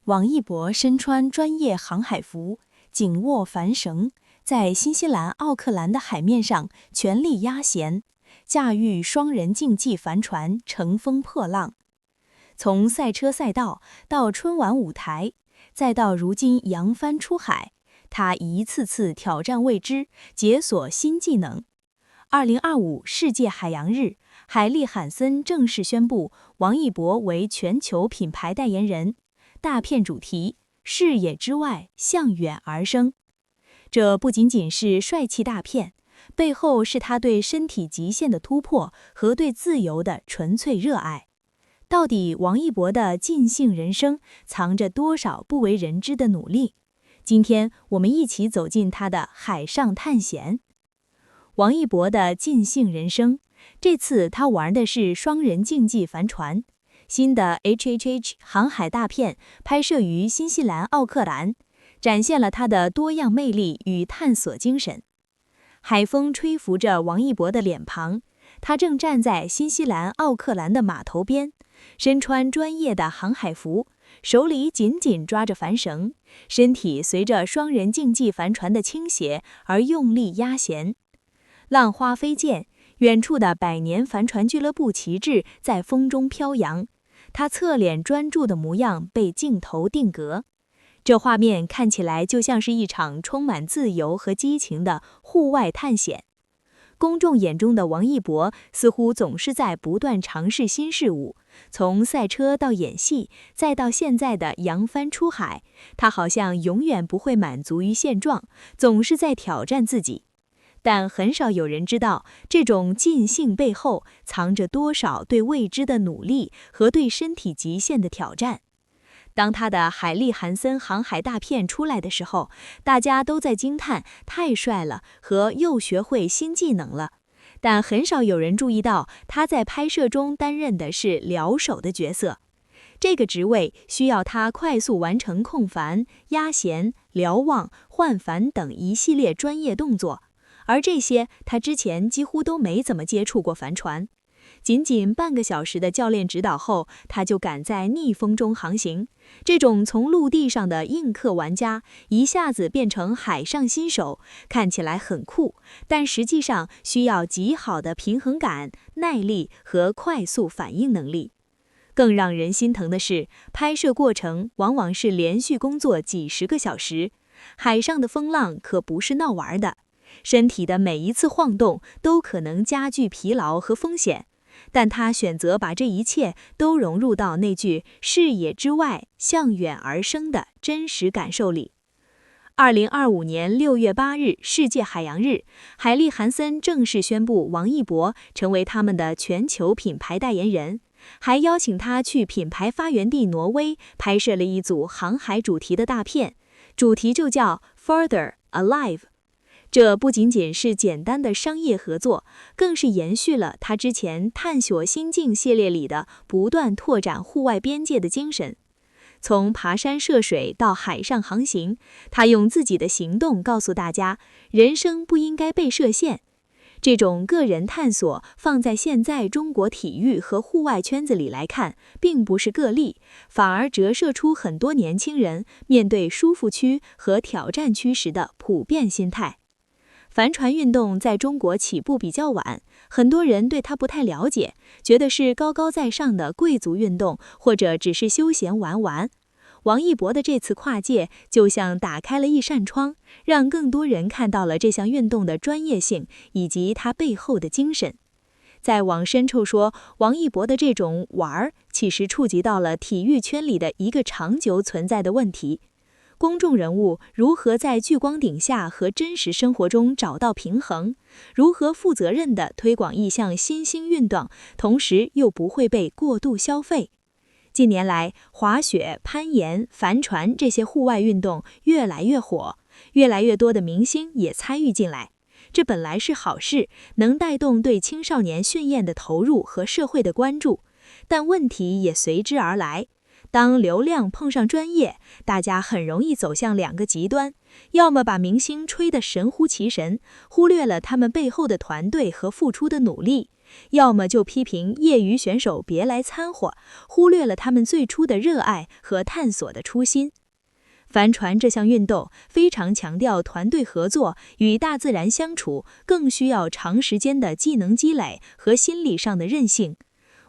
王一博身穿专业航海服，紧握帆绳，在新西兰奥克兰的海面上全力压舷，驾驭双人竞技帆船乘风破浪。从赛车赛道到春晚舞台，再到如今扬帆出海，他一次次挑战未知，解锁新技能。2025世界海洋日，海利·罕森正式宣布王一博为全球品牌代言人。大片主题：视野之外，向远而生。这不仅仅是帅气大片，背后是他对身体极限的突破和对自由的纯粹热爱。到底王一博的尽兴人生藏着多少不为人知的努力？今天我们一起走进他的海上探险。王一博的尽兴人生，这次他玩的是双人竞技帆船。新的 HHH 航海大片拍摄于新西兰奥克兰，展现了他的多样魅力与探索精神。海风吹拂着王一博的脸庞，他正站在新西兰奥克兰的码头边，身穿专业的航海服，手里紧紧抓着帆绳，身体随着双人竞技帆船的倾斜而用力压舷。浪花飞溅，远处的百年帆船俱乐部旗帜在风中飘扬，他侧脸专注的模样被镜头定格。这画面看起来就像是一场充满自由和激情的户外探险。公众眼中的王一博似乎总是在不断尝试新事物，从赛车到演戏，再到现在的扬帆出海，他好像永远不会满足于现状，总是在挑战自己。但很少有人知道，这种尽兴背后藏着多少对未知的努力和对身体极限的挑战。当他的海利·罕森航海大片出来的时候，大家都在惊叹太帅了和又学会新技能了，但很少有人注意到他在拍摄中担任的是撩手的角色。这个职位需要他快速完成控帆、压舷、瞭望、换帆等一系列专业动作，而这些他之前几乎都没怎么接触过帆船。仅仅半个小时的教练指导后，他就敢在逆风中航行。这种从陆地上的硬客玩家一下子变成海上新手，看起来很酷，但实际上需要极好的平衡感、耐力和快速反应能力。更让人心疼的是，拍摄过程往往是连续工作几十个小时，海上的风浪可不是闹玩的，身体的每一次晃动都可能加剧疲劳和风险。但他选择把这一切都融入到那句视野之外，向远而生的真实感受里。2025年6月8日世界海洋日，海利·罕森正式宣布王一博成为他们的全球品牌代言人，还邀请他去品牌发源地挪威拍摄了一组航海主题的大片，主题就叫 Further Alive。这不仅仅是简单的商业合作，更是延续了他之前探索心境系列里的不断拓展户外边界的精神。从爬山涉水到海上航行，他用自己的行动告诉大家，人生不应该被设限。这种个人探索放在现在中国体育和户外圈子里来看，并不是个例，反而折射出很多年轻人面对舒服区和挑战区时的普遍心态。帆船运动在中国起步比较晚，很多人对它不太了解，觉得是高高在上的贵族运动，或者只是休闲玩玩。王一博的这次跨界就像打开了一扇窗，让更多人看到了这项运动的专业性以及它背后的精神。再往深处说，王一博的这种玩其实触及到了体育圈里的一个长久存在的问题。公众人物如何在聚光顶下和真实生活中找到平衡？如何负责任地推广一项新兴运动，同时又不会被过度消费？近年来，滑雪、攀岩、帆船这些户外运动越来越火，越来越多的明星也参与进来。这本来是好事，能带动对青少年训练的投入和社会的关注，但问题也随之而来。当流量碰上专业，大家很容易走向两个极端，要么把明星吹得神乎其神，忽略了他们背后的团队和付出的努力，要么就批评业余选手别来掺和，忽略了他们最初的热爱和探索的初心。帆船这项运动非常强调团队合作，与大自然相处，更需要长时间的技能积累和心理上的韧性。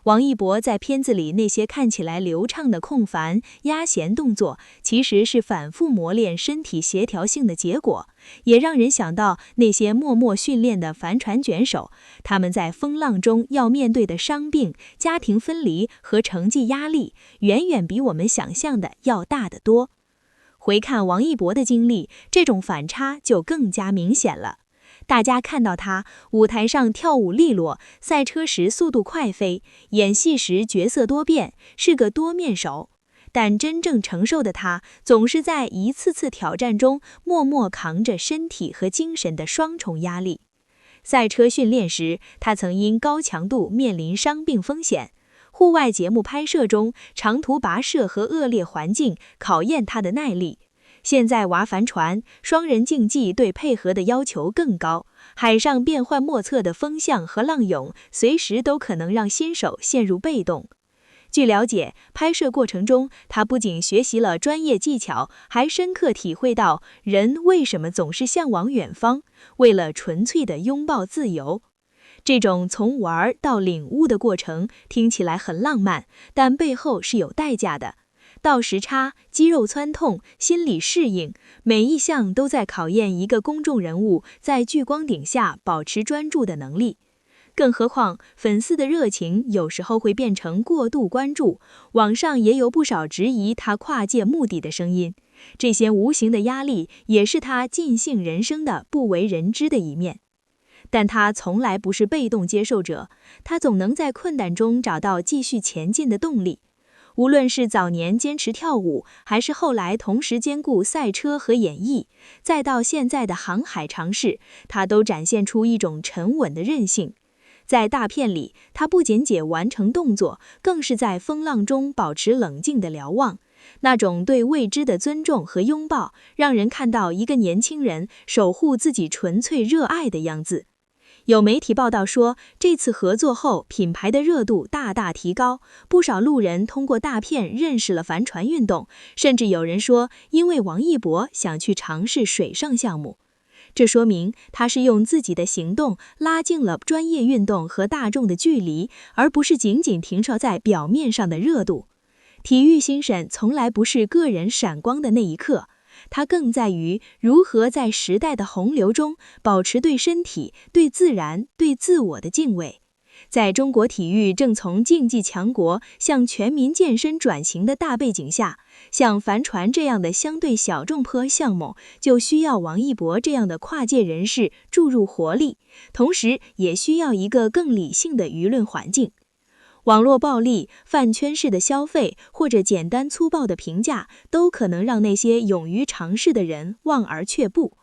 王一博在片子里那些看起来流畅的控帆、压弦动作，其实是反复磨练身体协调性的结果，也让人想到那些默默训练的帆船卷手，他们在风浪中要面对的伤病、家庭分离和成绩压力，远远比我们想象的要大得多。回看王一博的经历，这种反差就更加明显了。大家看到他舞台上跳舞利落，赛车时速度快飞，演戏时角色多变，是个多面手。但真正承受的他，总是在一次次挑战中默默扛着身体和精神的双重压力。赛车训练时，他曾因高强度面临伤病风险；户外节目拍摄中，长途跋涉和恶劣环境考验他的耐力。现在划帆船，双人竞技对配合的要求更高，海上变幻莫测的风向和浪涌，随时都可能让新手陷入被动。据了解，拍摄过程中，他不仅学习了专业技巧，还深刻体会到人为什么总是向往远方，为了纯粹的拥抱自由。这种从玩到领悟的过程，听起来很浪漫，但背后是有代价的。倒时差、肌肉酸痛、心理适应，每一项都在考验一个公众人物在聚光顶下保持专注的能力。更何况，粉丝的热情有时候会变成过度关注，网上也有不少质疑他跨界目的的声音。这些无形的压力，也是他尽兴人生的不为人知的一面。但他从来不是被动接受者，他总能在困难中找到继续前进的动力。无论是早年坚持跳舞，还是后来同时兼顾赛车和演艺，再到现在的航海尝试，他都展现出一种沉稳的韧性。在大片里，他不仅仅完成动作，更是在风浪中保持冷静的瞭望。那种对未知的尊重和拥抱，让人看到一个年轻人守护自己纯粹热爱的样子。有媒体报道说，这次合作后，品牌的热度大大提高，不少路人通过大片认识了帆船运动，甚至有人说，因为王一博想去尝试水上项目。这说明他是用自己的行动拉近了专业运动和大众的距离，而不是仅仅停留在表面上的热度。体育精神从来不是个人闪光的那一刻，它更在于如何在时代的洪流中保持对身体、对自然、对自我的敬畏。在中国体育正从竞技强国向全民健身转型的大背景下，像帆船这样的相对小众坡项目，就需要王一博这样的跨界人士注入活力，同时也需要一个更理性的舆论环境。网络暴力、饭圈式的消费或者简单粗暴的评价，都可能让那些勇于尝试的人望而却步。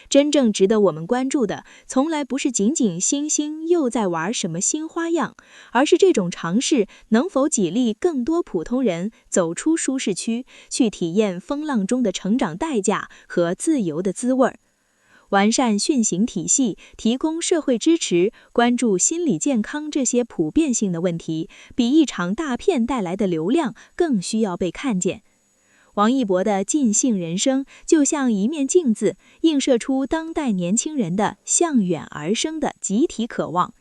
真正值得我们关注的，从来不是仅仅新兴又在玩什么新花样，而是这种尝试能否激励更多普通人走出舒适区，去体验风浪中的成长代价和自由的滋味。完善训行体系，提供社会支持，关注心理健康这些普遍性的问题，比一场大片带来的流量更需要被看见。王一博的尽兴人生就像一面镜子，映射出当代年轻人的向远而生的集体渴望。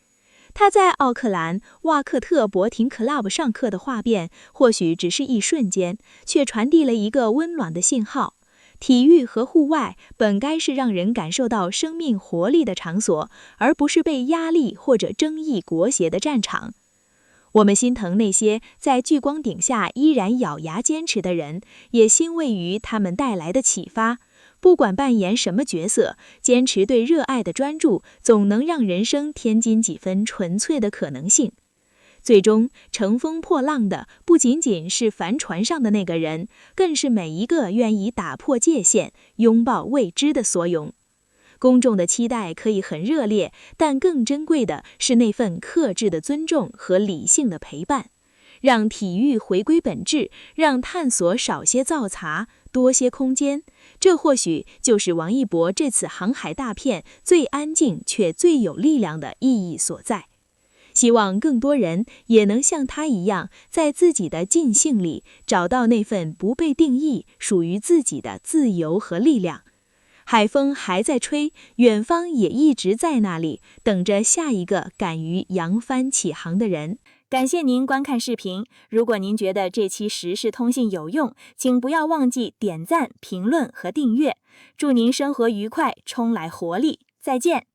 他在奥克兰瓦克特博廷 Club 上课的画面，或许只是一瞬间，却传递了一个温暖的信号。体育和户外本该是让人感受到生命活力的场所，而不是被压力或者争议裹挟的战场。我们心疼那些在聚光顶下依然咬牙坚持的人，也欣慰于他们带来的启发。不管扮演什么角色，坚持对热爱的专注，总能让人生添进几分纯粹的可能性。最终乘风破浪的不仅仅是帆船上的那个人，更是每一个愿意打破界限、拥抱未知的缩勇。公众的期待可以很热烈，但更珍贵的是那份克制的尊重和理性的陪伴。让体育回归本质，让探索少些造茬，多些空间，这或许就是王一博这次航海大片最安静却最有力量的意义所在。希望更多人也能像他一样，在自己的尽兴里找到那份不被定义、属于自己的自由和力量。海风还在吹，远方也一直在那里，等着下一个敢于扬帆起航的人。感谢您观看视频，如果您觉得这期时事通信有用，请不要忘记点赞、评论和订阅。祝您生活愉快，充来活力，再见。